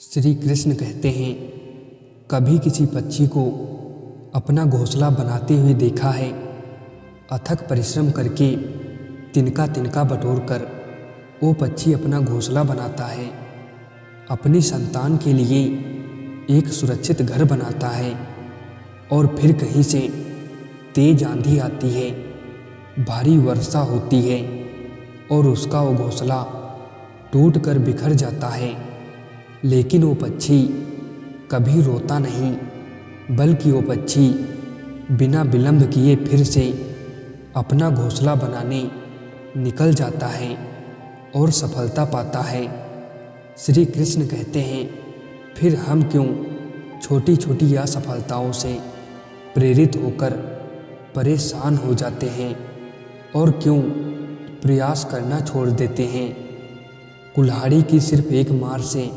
श्री कृष्ण कहते हैं, कभी किसी पक्षी को अपना घोंसला बनाते हुए देखा है। अथक परिश्रम करके तिनका तिनका बटोरकर वो पक्षी अपना घोंसला बनाता है, अपनी संतान के लिए एक सुरक्षित घर बनाता है। और फिर कहीं से तेज आंधी आती है, भारी वर्षा होती है और उसका वो घोंसला टूट कर बिखर जाता है। लेकिन वो पक्षी कभी रोता नहीं, बल्कि वो पक्षी बिना विलंब किए फिर से अपना घोंसला बनाने निकल जाता है और सफलता पाता है। श्री कृष्ण कहते हैं, फिर हम क्यों छोटी छोटी असफलताओं से प्रेरित होकर परेशान हो जाते हैं और क्यों प्रयास करना छोड़ देते हैं। कुल्हाड़ी की सिर्फ एक मार से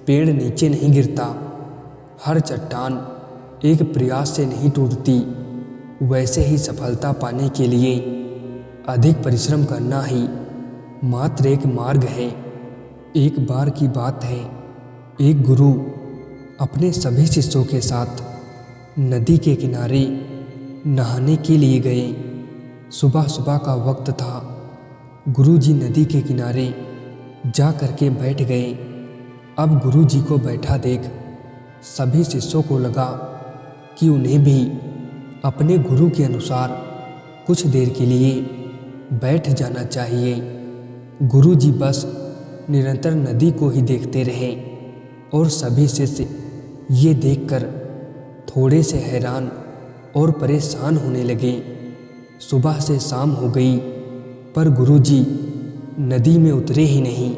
पेड़ नीचे नहीं गिरता, हर चट्टान एक प्रयास से नहीं टूटती। वैसे ही सफलता पाने के लिए अधिक परिश्रम करना ही मात्र एक मार्ग है। एक बार की बात है, एक गुरु अपने सभी शिष्यों के साथ नदी के किनारे नहाने के लिए गए। सुबह सुबह का वक्त था। गुरुजी नदी के किनारे जा करके बैठ गए। अब गुरुजी को बैठा देख सभी शिष्यों को लगा कि उन्हें भी अपने गुरु के अनुसार कुछ देर के लिए बैठ जाना चाहिए। गुरुजी बस निरंतर नदी को ही देखते रहे और सभी शिष्य ये देखकर थोड़े से हैरान और परेशान होने लगे। सुबह से शाम हो गई, पर गुरुजी नदी में उतरे ही नहीं,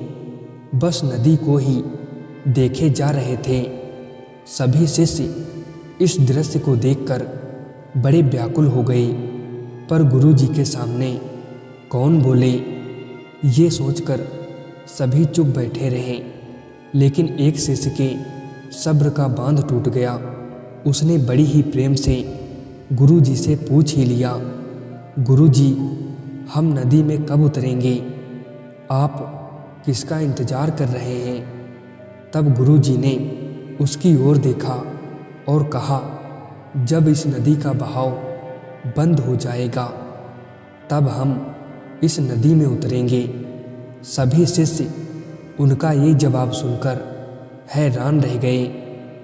बस नदी को ही देखे जा रहे थे। सभी शिष्य इस दृश्य को देखकर बड़े व्याकुल हो गए, पर गुरुजी के सामने कौन बोले, ये सोचकर सभी चुप बैठे रहे। लेकिन एक शिष्य के सब्र का बांध टूट गया। उसने बड़ी ही प्रेम से गुरुजी से पूछ ही लिया, गुरुजी, हम नदी में कब उतरेंगे? आप किसका इंतज़ार कर रहे हैं? तब गुरुजी ने उसकी ओर देखा और कहा, जब इस नदी का बहाव बंद हो जाएगा तब हम इस नदी में उतरेंगे। सभी शिष्य उनका ये जवाब सुनकर हैरान रह गए।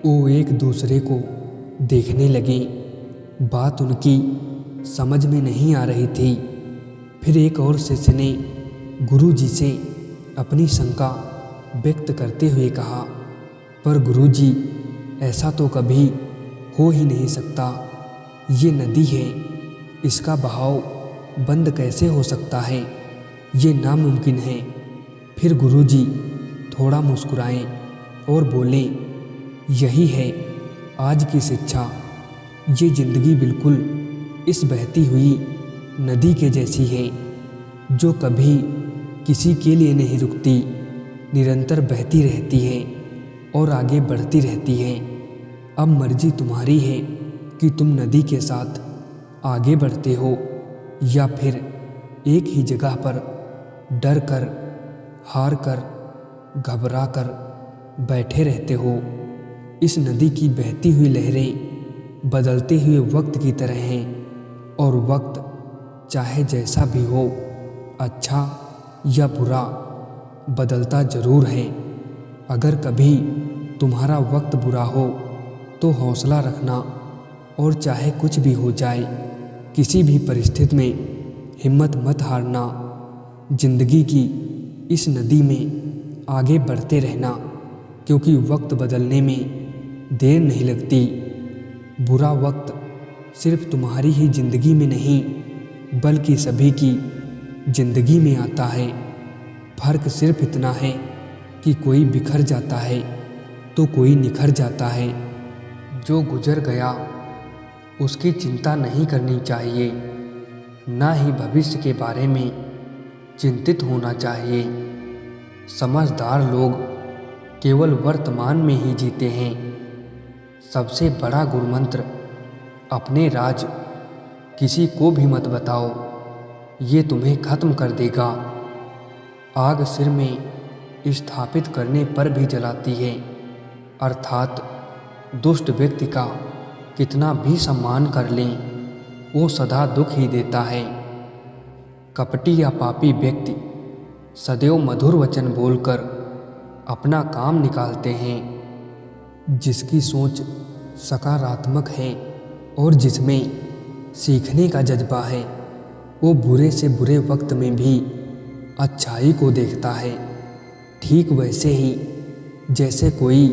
वो एक दूसरे को देखने लगे। बात उनकी समझ में नहीं आ रही थी। फिर एक और शिष्य ने गुरुजी से अपनी शंका व्यक्त करते हुए कहा, पर गुरुजी, ऐसा तो कभी हो ही नहीं सकता। ये नदी है, इसका बहाव बंद कैसे हो सकता है? ये नामुमकिन है। फिर गुरुजी थोड़ा मुस्कुराए और बोले, यही है आज की शिक्षा। ये जिंदगी बिल्कुल इस बहती हुई नदी के जैसी है, जो कभी किसी के लिए नहीं रुकती, निरंतर बहती रहती है और आगे बढ़ती रहती है। अब मर्जी तुम्हारी है कि तुम नदी के साथ आगे बढ़ते हो या फिर एक ही जगह पर डर कर, हार कर, घबरा कर बैठे रहते हो। इस नदी की बहती हुई लहरें बदलते हुए वक्त की तरह हैं और वक्त चाहे जैसा भी हो, अच्छा या बुरा, बदलता ज़रूर है। अगर कभी तुम्हारा वक्त बुरा हो तो हौसला रखना और चाहे कुछ भी हो जाए, किसी भी परिस्थिति में हिम्मत मत हारना। जिंदगी की इस नदी में आगे बढ़ते रहना, क्योंकि वक्त बदलने में देर नहीं लगती। बुरा वक्त सिर्फ तुम्हारी ही ज़िंदगी में नहीं, बल्कि सभी की ज़िंदगी में आता है। फ़र्क सिर्फ इतना है कि कोई बिखर जाता है तो कोई निखर जाता है। जो गुजर गया उसकी चिंता नहीं करनी चाहिए, ना ही भविष्य के बारे में चिंतित होना चाहिए। समझदार लोग केवल वर्तमान में ही जीते हैं। सबसे बड़ा गुरुमंत्र, अपने राज किसी को भी मत बताओ, ये तुम्हें ख़त्म कर देगा। आग सिर में स्थापित करने पर भी जलाती है, अर्थात दुष्ट व्यक्ति का कितना भी सम्मान कर लें, वो सदा दुख ही देता है। कपटी या पापी व्यक्ति सदैव मधुर वचन बोलकर अपना काम निकालते हैं। जिसकी सोच सकारात्मक है और जिसमें सीखने का जज्बा है, वो बुरे से बुरे वक्त में भी अच्छाई को देखता है। ठीक वैसे ही जैसे कोई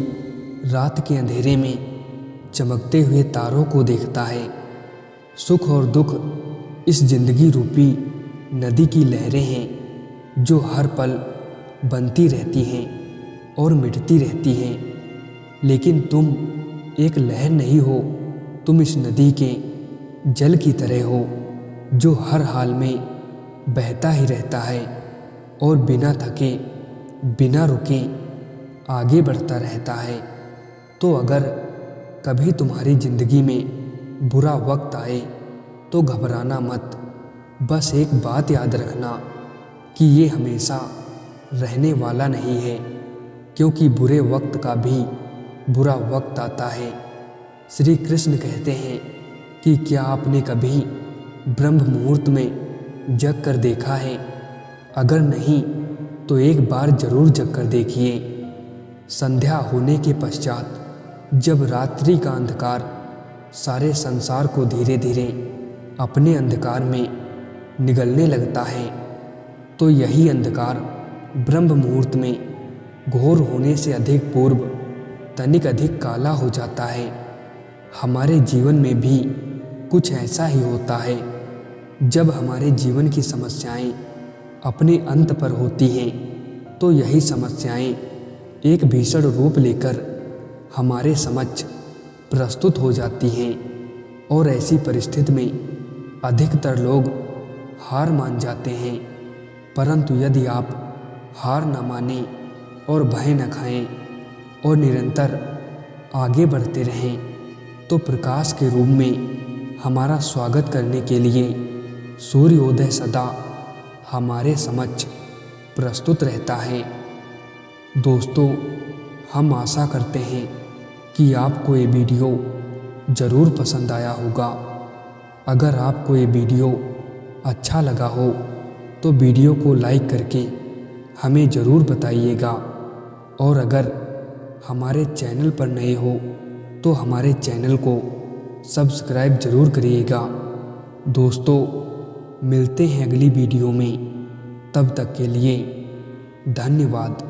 रात के अंधेरे में चमकते हुए तारों को देखता है। सुख और दुख इस जिंदगी रूपी नदी की लहरें हैं जो हर पल बनती रहती हैं और मिटती रहती हैं। लेकिन तुम एक लहर नहीं हो, तुम इस नदी के जल की तरह हो जो हर हाल में बहता ही रहता है और बिना थके बिना रुके आगे बढ़ता रहता है। तो अगर कभी तुम्हारी ज़िंदगी में बुरा वक्त आए तो घबराना मत। बस एक बात याद रखना कि ये हमेशा रहने वाला नहीं है, क्योंकि बुरे वक्त का भी बुरा वक्त आता है। श्री कृष्ण कहते हैं कि क्या आपने कभी ब्रह्म मुहूर्त में जग कर देखा है? अगर नहीं तो एक बार जरूर जग कर देखिए। संध्या होने के पश्चात जब रात्रि का अंधकार सारे संसार को धीरे धीरे अपने अंधकार में निगलने लगता है, तो यही अंधकार ब्रह्म मुहूर्त में घोर होने से अधिक पूर्व तनिक अधिक काला हो जाता है। हमारे जीवन में भी कुछ ऐसा ही होता है। जब हमारे जीवन की समस्याएं अपने अंत पर होती हैं, तो यही समस्याएं एक भीषण रूप लेकर हमारे समक्ष प्रस्तुत हो जाती हैं और ऐसी परिस्थिति में अधिकतर लोग हार मान जाते हैं। परंतु यदि आप हार न मानें और भय न खाएं और निरंतर आगे बढ़ते रहें, तो प्रकाश के रूप में हमारा स्वागत करने के लिए सूर्योदय सदा हमारे समक्ष प्रस्तुत रहता है। दोस्तों, हम आशा करते हैं कि आपको ये वीडियो ज़रूर पसंद आया होगा। अगर आपको ये वीडियो अच्छा लगा हो तो वीडियो को लाइक करके हमें ज़रूर बताइएगा, और अगर हमारे चैनल पर नए हो तो हमारे चैनल को सब्सक्राइब ज़रूर करिएगा। दोस्तों, मिलते हैं अगली वीडियो में। तब तक के लिए धन्यवाद।